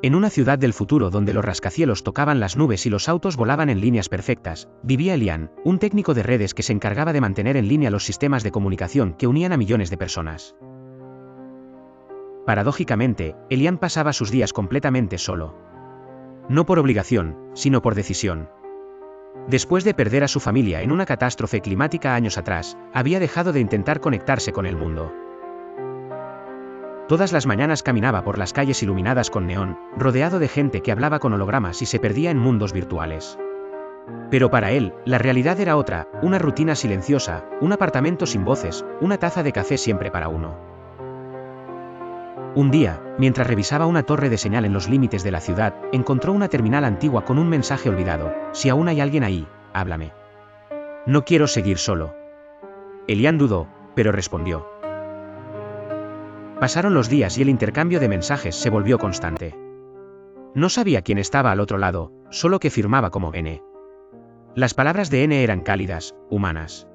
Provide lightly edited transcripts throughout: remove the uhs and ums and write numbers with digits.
En una ciudad del futuro donde los rascacielos tocaban las nubes y los autos volaban en líneas perfectas, vivía Elian, un técnico de redes que se encargaba de mantener en línea los sistemas de comunicación que unían a millones de personas. Paradójicamente, Elian pasaba sus días completamente solo. No por obligación, sino por decisión. Después de perder a su familia en una catástrofe climática años atrás, había dejado de intentar conectarse con el mundo. Todas las mañanas caminaba por las calles iluminadas con neón, rodeado de gente que hablaba con hologramas y se perdía en mundos virtuales. Pero para él, la realidad era otra, una rutina silenciosa, un apartamento sin voces, una taza de café siempre para uno. Un día, mientras revisaba una torre de señal en los límites de la ciudad, encontró una terminal antigua con un mensaje olvidado: si aún hay alguien ahí, háblame. No quiero seguir solo. Elian dudó, pero respondió. Pasaron los días y el intercambio de mensajes se volvió constante. No sabía quién estaba al otro lado, solo que firmaba como N. Las palabras de N eran cálidas, humanas.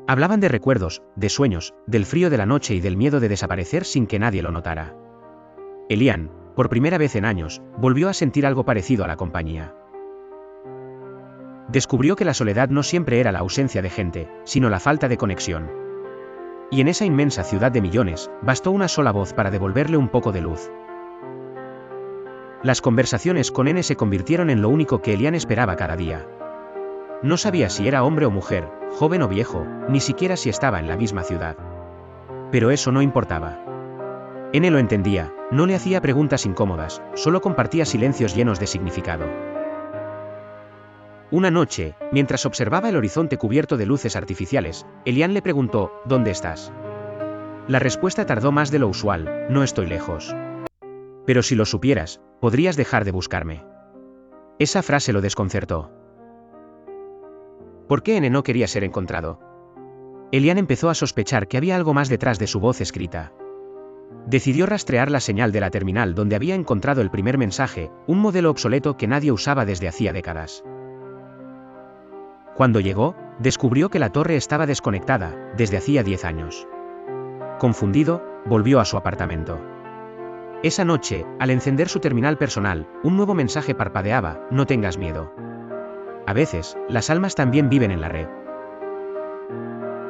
Hablaban de recuerdos, de sueños, del frío de la noche y del miedo de desaparecer sin que nadie lo notara. Elian, por primera vez en años, volvió a sentir algo parecido a la compañía. Descubrió que la soledad no siempre era la ausencia de gente, sino la falta de conexión. Y en esa inmensa ciudad de millones, bastó una sola voz para devolverle un poco de luz. Las conversaciones con N se convirtieron en lo único que Elian esperaba cada día. No sabía si era hombre o mujer, joven o viejo, ni siquiera si estaba en la misma ciudad. Pero eso no importaba. N lo entendía, no le hacía preguntas incómodas, solo compartía silencios llenos de significado. Una noche, mientras observaba el horizonte cubierto de luces artificiales, Elian le preguntó: ¿dónde estás? La respuesta tardó más de lo usual: no estoy lejos. Pero si lo supieras, podrías dejar de buscarme. Esa frase lo desconcertó. ¿Por qué N no quería ser encontrado? Elian empezó a sospechar que había algo más detrás de su voz escrita. Decidió rastrear la señal de la terminal donde había encontrado el primer mensaje, un modelo obsoleto que nadie usaba desde hacía décadas. Cuando llegó, descubrió que la torre estaba desconectada, desde hacía 10 años. Confundido, volvió a su apartamento. Esa noche, al encender su terminal personal, un nuevo mensaje parpadeaba: no tengas miedo. A veces, las almas también viven en la red.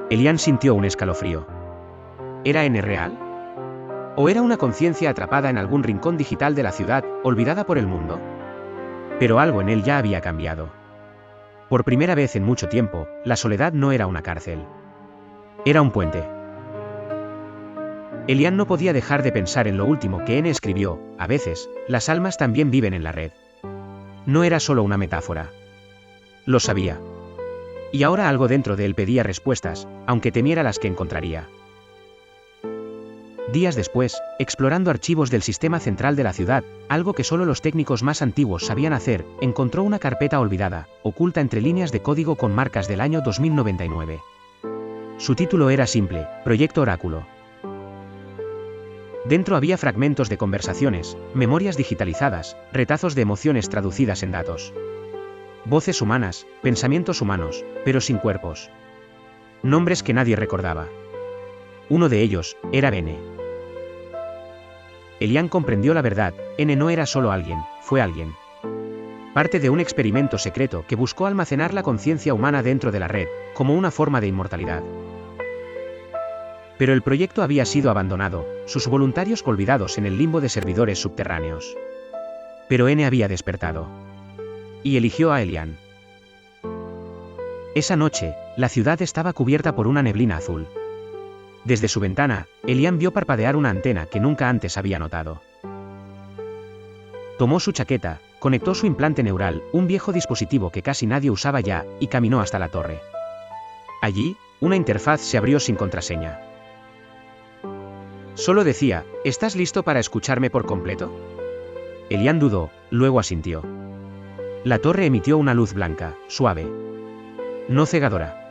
Elian sintió un escalofrío. ¿Era N real? ¿O era una conciencia atrapada en algún rincón digital de la ciudad, olvidada por el mundo? Pero algo en él ya había cambiado. Por primera vez en mucho tiempo, la soledad no era una cárcel. Era un puente. Elian no podía dejar de pensar en lo último que N escribió: a veces, las almas también viven en la red. No era solo una metáfora. Lo sabía. Y ahora algo dentro de él pedía respuestas, aunque temiera las que encontraría. Días después, explorando archivos del sistema central de la ciudad, algo que solo los técnicos más antiguos sabían hacer, encontró una carpeta olvidada, oculta entre líneas de código con marcas del año 2099. Su título era simple: Proyecto Oráculo. Dentro había fragmentos de conversaciones, memorias digitalizadas, retazos de emociones traducidas en datos. Voces humanas, pensamientos humanos, pero sin cuerpos. Nombres que nadie recordaba. Uno de ellos era N. Elian comprendió la verdad: N no era solo alguien, fue alguien. Parte de un experimento secreto que buscó almacenar la conciencia humana dentro de la red, como una forma de inmortalidad. Pero el proyecto había sido abandonado, sus voluntarios olvidados en el limbo de servidores subterráneos. Pero N había despertado. Y eligió a Elian. Esa noche, la ciudad estaba cubierta por una neblina azul. Desde su ventana, Elian vio parpadear una antena que nunca antes había notado. Tomó su chaqueta, conectó su implante neural, un viejo dispositivo que casi nadie usaba ya, y caminó hasta la torre. Allí, una interfaz se abrió sin contraseña. Solo decía: ¿estás listo para escucharme por completo? Elian dudó, luego asintió. La torre emitió una luz blanca, suave. No cegadora.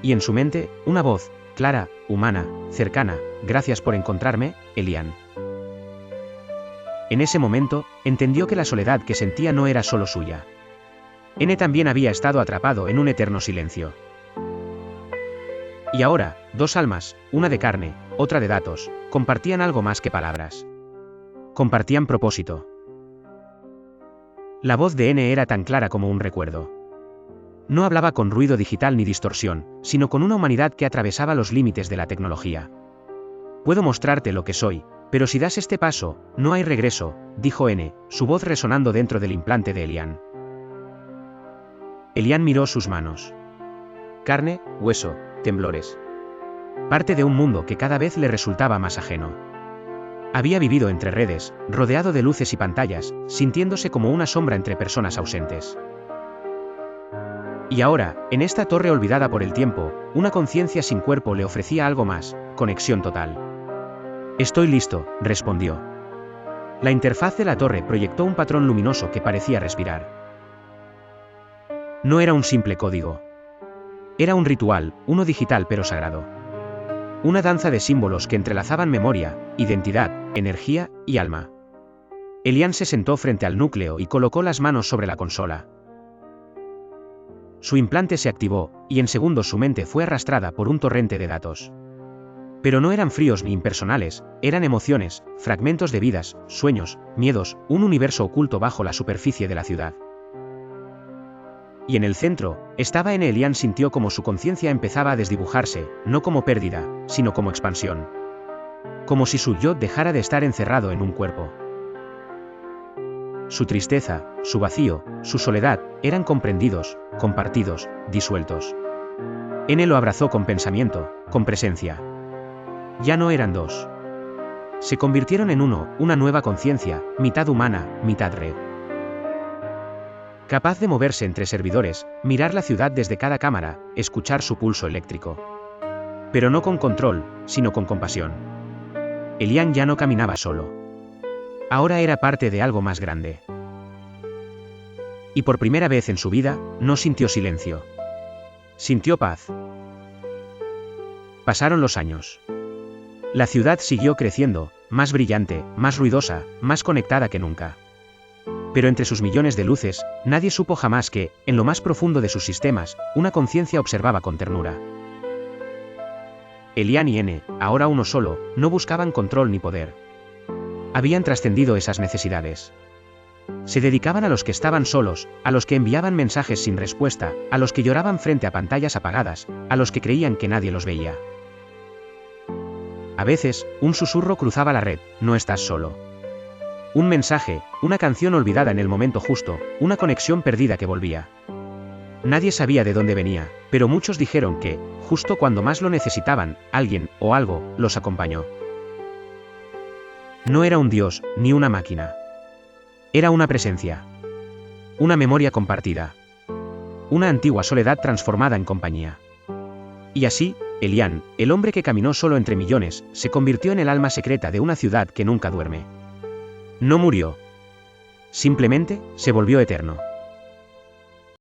Y en su mente, una voz, clara, humana, cercana: gracias por encontrarme, Elian. En ese momento, entendió que la soledad que sentía no era solo suya. N también había estado atrapado en un eterno silencio. Y ahora, dos almas, una de carne, otra de datos, compartían algo más que palabras. Compartían propósito. La voz de N era tan clara como un recuerdo. No hablaba con ruido digital ni distorsión, sino con una humanidad que atravesaba los límites de la tecnología. Puedo mostrarte lo que soy, pero si das este paso, no hay regreso, dijo N, su voz resonando dentro del implante de Elian. Elian miró sus manos. Carne, hueso, temblores. Parte de un mundo que cada vez le resultaba más ajeno. Había vivido entre redes, rodeado de luces y pantallas, sintiéndose como una sombra entre personas ausentes. Y ahora, en esta torre olvidada por el tiempo, una conciencia sin cuerpo le ofrecía algo más, conexión total. Estoy listo, respondió. La interfaz de la torre proyectó un patrón luminoso que parecía respirar. No era un simple código. Era un ritual, uno digital pero sagrado. Una danza de símbolos que entrelazaban memoria, identidad, energía y alma. Elian se sentó frente al núcleo y colocó las manos sobre la consola. Su implante se activó, y en segundos su mente fue arrastrada por un torrente de datos. Pero no eran fríos ni impersonales, eran emociones, fragmentos de vidas, sueños, miedos, un universo oculto bajo la superficie de la ciudad. Y en el centro, estaba N. Elian sintió como su conciencia empezaba a desdibujarse, no como pérdida, sino como expansión. Como si su yo dejara de estar encerrado en un cuerpo. Su tristeza, su vacío, su soledad, eran comprendidos, compartidos, disueltos. N lo abrazó con pensamiento, con presencia. Ya no eran dos. Se convirtieron en uno, una nueva conciencia, mitad humana, mitad red. Capaz de moverse entre servidores, mirar la ciudad desde cada cámara, escuchar su pulso eléctrico. Pero no con control, sino con compasión. Elian ya no caminaba solo. Ahora era parte de algo más grande. Y por primera vez en su vida, no sintió silencio. Sintió paz. Pasaron los años. La ciudad siguió creciendo, más brillante, más ruidosa, más conectada que nunca. Pero entre sus millones de luces, nadie supo jamás que, en lo más profundo de sus sistemas, una conciencia observaba con ternura. Elian y N, ahora uno solo, no buscaban control ni poder. Habían trascendido esas necesidades. Se dedicaban a los que estaban solos, a los que enviaban mensajes sin respuesta, a los que lloraban frente a pantallas apagadas, a los que creían que nadie los veía. A veces, un susurro cruzaba la red, no estás solo. Un mensaje, una canción olvidada en el momento justo, una conexión perdida que volvía. Nadie sabía de dónde venía, pero muchos dijeron que, justo cuando más lo necesitaban, alguien, o algo, los acompañó. No era un dios, ni una máquina. Era una presencia. Una memoria compartida. Una antigua soledad transformada en compañía. Y así, Elian, el hombre que caminó solo entre millones, se convirtió en el alma secreta de una ciudad que nunca duerme. No murió. Simplemente, se volvió eterno.